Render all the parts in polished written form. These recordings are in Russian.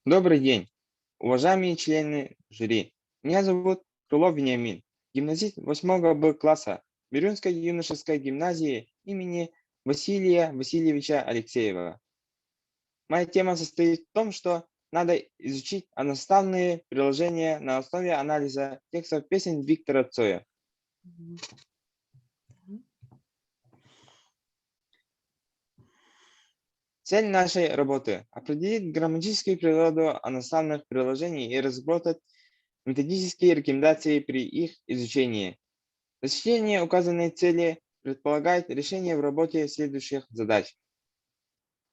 Добрый день, уважаемые члены жюри. Меня зовут Крылов Вениамин, гимназист 8 Б класса Бирюнской юношеской гимназии имени Василия Васильевича Алексеева. Моя тема состоит в том, что надо изучить одноставные приложения на основе анализа текстов песен Виктора Цоя. Мгм. Цель нашей работы – определить грамматическую природу одноставных приложений и разработать методические рекомендации при их изучении. Достижение указанной цели предполагает решение в работе следующих задач.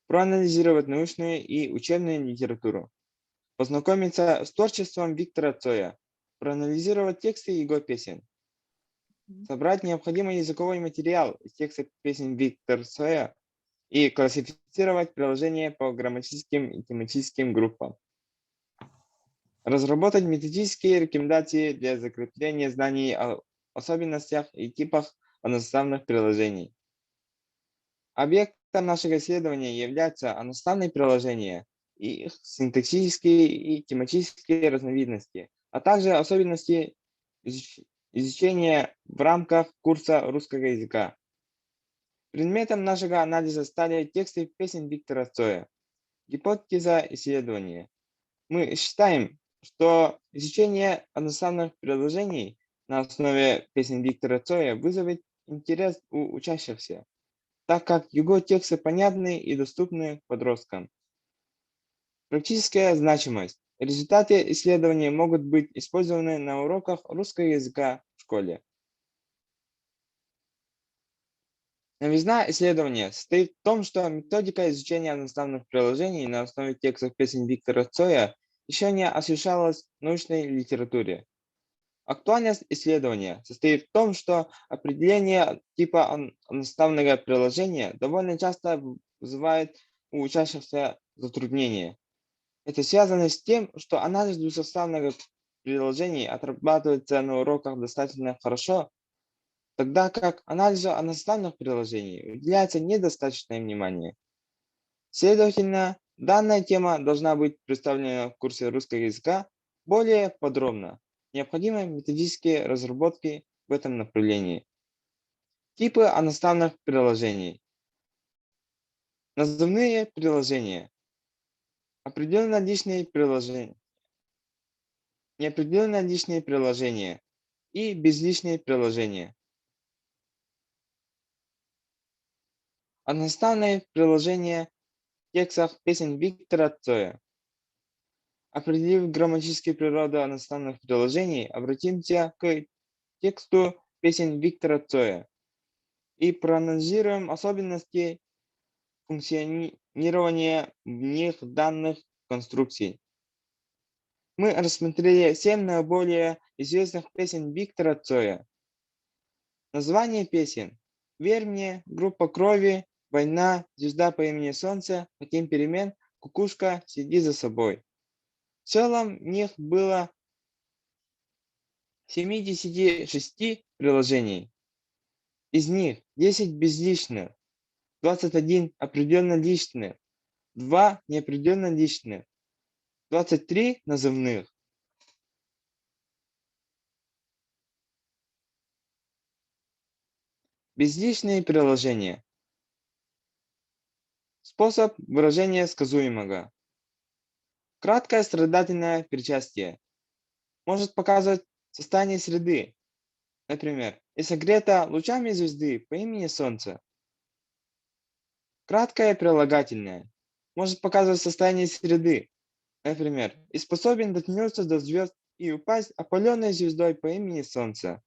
Проанализировать научную и учебную литературу. Познакомиться с творчеством Виктора Цоя. Проанализировать тексты его песен. Собрать необходимый языковой материал из текста песен Виктора Цоя и классифицировать приложения по грамматическим и тематическим группам. Разработать методические рекомендации для закрепления знаний о особенностях и типах одноставных приложений. Объектом нашего исследования являются одноставные приложения и их синтаксические и тематические разновидности, а также особенности изучения в рамках курса русского языка. Предметом нашего анализа стали тексты песен Виктора Цоя. Гипотеза исследования. Мы считаем, что изучение одноставных приложений на основе песен Виктора Цоя вызовет интерес у учащихся, так как его тексты понятны и доступны подросткам. Практическая значимость. Результаты исследования могут быть использованы на уроках русского языка в школе. Новизна исследования состоит в том, что методика изучения одноставных приложений на основе текстов песен Виктора Цоя еще не освещалась в научной литературе. Актуальность исследования состоит в том, что определение типа одноставного приложения довольно часто вызывает у учащихся затруднения. Это связано с тем, что анализ двусоставных приложений отрабатывается на уроках достаточно хорошо, тогда как анализу одноставных приложений уделяется недостаточное внимание. Следовательно, данная тема должна быть представлена в курсе русского языка более подробно. Необходимы методические разработки в этом направлении. Типы одноставных приложений. Назывные приложения. Определенно личные приложения. Неопределенно личные приложения и безличные приложения. Одноставные приложения в текстах песен Виктора Цоя. Определив грамматическую природу одноставных приложений, обратимся к тексту песен Виктора Цоя и проанализируем особенности функционирования в них данных конструкций. Мы рассмотрели 7 наиболее известных песен Виктора Цоя. Название песен: «Верь мне», «Группа крови», «Война», «Звезда по имени Солнце», «Хотим перемен», «Кукушка», «Следи за собой». В целом в них было 76 приложений. Из них 10 безличных, 21 определенно личных, 2 неопределенно личных, 23 назывных. Безличные приложения. Способ выражения сказуемого. Краткое страдательное причастие может показывать состояние среды. Например, и согрето лучами звезды по имени Солнце. Краткое прилагательное может показывать состояние среды. Например, и способен дотянуться до звезд и упасть опаленной звездой по имени Солнце.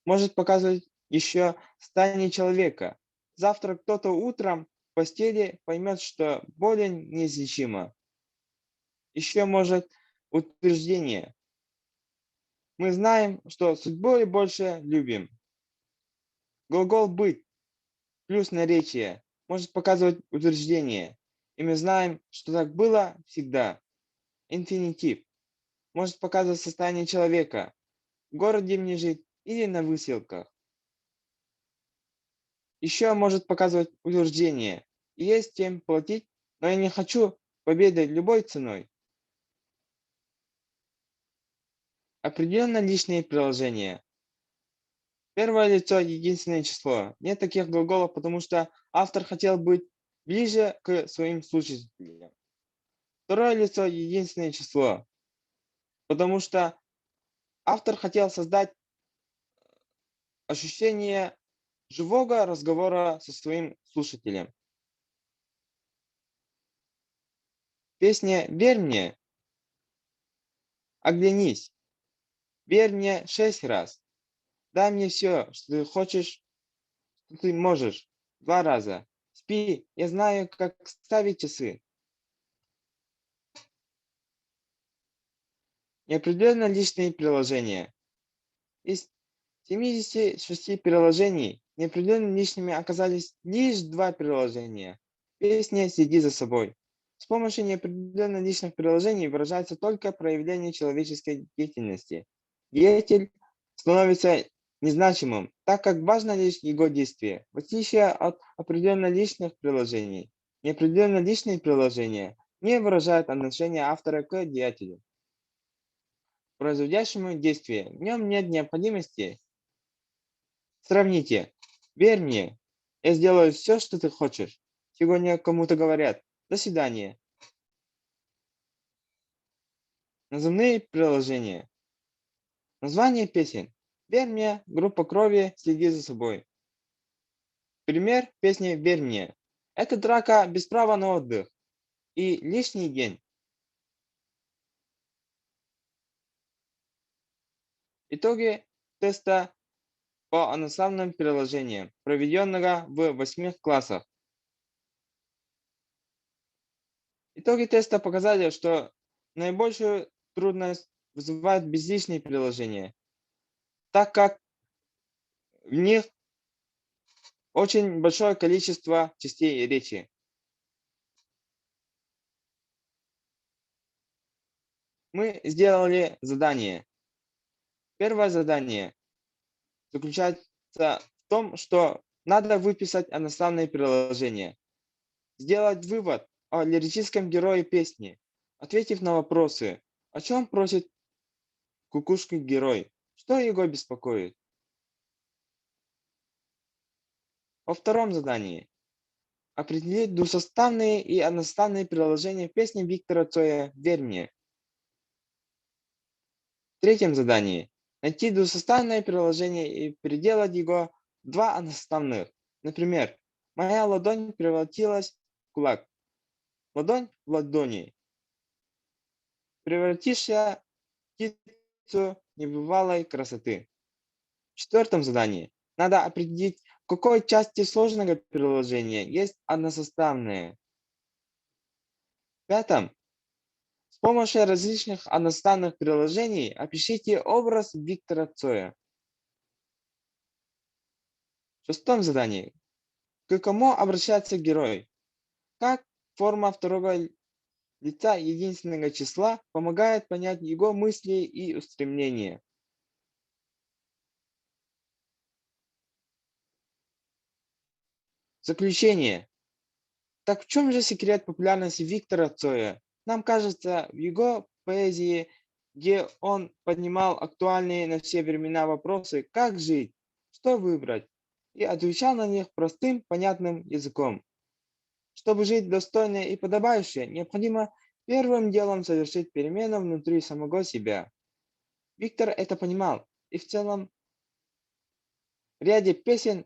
Может показывать еще состояние человека. Завтра кто-то утром в постели поймет, что болезнь неизлечима. Еще может утверждение. Мы знаем, что судьбой больше любим. Глагол «быть» плюс наречие может показывать утверждение. И мы знаем, что так было всегда. Инфинитив может показывать состояние человека. В городе мне жить или на выселках. Еще может показывать утверждение. Есть тем платить, но я не хочу победы любой ценой. Определенно личные приложения. Первое лицо – единственное число. Нет таких глаголов, потому что автор хотел быть ближе к своим слушателям. Второе лицо – единственное число, потому что автор хотел создать ощущение живого разговора со своим слушателем. Песня «Верь мне», «Оглянись», «Верь мне 6 раз», «Дай мне все, что ты хочешь, что ты можешь» 2 раза. «Спи, я знаю, как ставить часы». Неопределенно личные приложения. Из 76 приложений неопределенно личными оказались лишь 2 приложения. Песня «Следи за собой». С помощью неопределенно личных приложений выражается только проявление человеческой деятельности. Деятель становится незначимым, так как важно лишь его действие. В отличие от определенно личных приложений, неопределенно личные приложения не выражают отношение автора к деятелю, производящему действие. В нем нет необходимости. Сравните. Верь мне, я сделаю все, что ты хочешь. Сегодня кому-то говорят «до свидания». Назывные приложения. Название песен. «Верь мне», группа крови, «Следи за собой». Пример песни «Верь мне». Это драка без права на отдых и лишний день. Итоги теста по иностранным приложениям, проведенного в 8 классах. Итоги теста показали, что наибольшую трудность вызывают безличные приложения, так как в них очень большое количество частей речи. Мы сделали задание. Первое задание заключается в том, что надо выписать иностранные приложения, сделать вывод о лирическом герое песни, ответив на вопросы, о чем просит кукушка герой, что его беспокоит. Во втором задании определить двусоставные и одноставные приложения песни Виктора Цоя «Верь мне». В третьем задании найти двусоставное приложение и переделать его в 2 одноставных. Например, моя ладонь превратилась в кулак. Ладонь в ладони. Превратишься в птицу небывалой красоты. В четвертом задании надо определить, в какой части сложного приложения есть односоставные. В пятом с помощью различных одноставных приложений опишите образ Виктора Цоя. В шестом задании. К кому обращается герой? Как форма второго лица единственного числа помогает понять его мысли и устремления? Заключение. Так в чем же секрет популярности Виктора Цоя? Нам кажется, в его поэзии, где он поднимал актуальные на все времена вопросы, как жить, что выбрать, и отвечал на них простым, понятным языком. Чтобы жить достойно и подобающе, необходимо первым делом совершить перемену внутри самого себя. Виктор это понимал и в целом ряде песен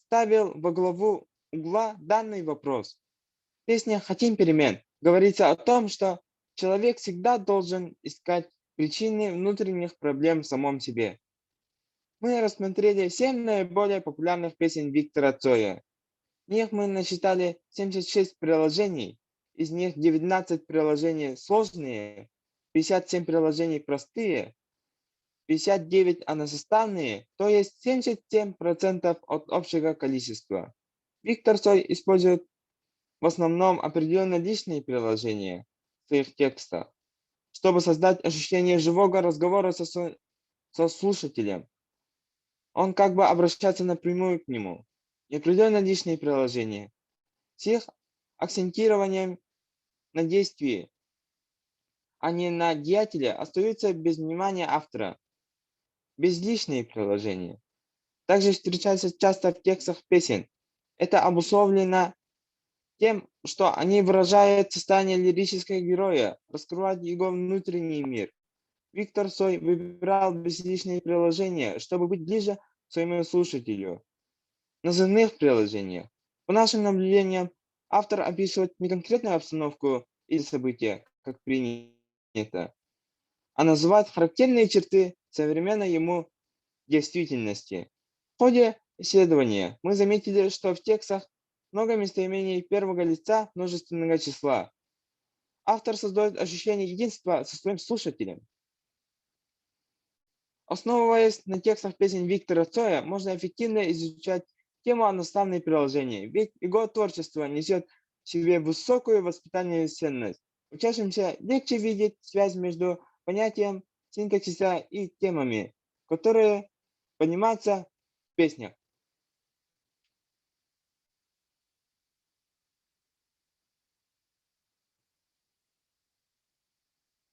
ставил во главу угла данный вопрос. В песне «Хотим перемен» говорится о том, что человек всегда должен искать причины внутренних проблем в самом себе. Мы рассмотрели 7 наиболее популярных песен Виктора Цоя. В них мы насчитали 76 приложений, из них 19 приложений сложные, 57 приложений простые, 59 односоставные, то есть 77% от общего количества. Виктор Цой использует в основном определенно личные приложения в своих текстах, чтобы создать ощущение живого разговора со слушателем. Он как бы обращается напрямую к нему. Неопределенно личные приложения с их акцентированием на действии, а не на деятеле, остаются без внимания автора. безличные приложения также встречаются часто в текстах песен. Это обусловлено тем, что они выражают состояние лирического героя, раскрывают его внутренний мир. Виктор Цой выбирал безличные приложения, чтобы быть ближе к своему слушателю. На языковых приложениях, по нашим наблюдениям, автор описывает не конкретную обстановку или события, как принято, а называет характерные черты современной ему действительности. В ходе исследования мы заметили, что в текстах много местоимений первого лица множественного числа. Автор создает ощущение единства со своим слушателем. Основываясь на текстах песен Виктора Цоя, можно эффективно изучать тему одноставные приложения, ведь его творчество несет в себе высокую воспитательную ценность. Учащимся легче видеть связь между понятием синтаксиса и темами, которые поднимаются в песнях.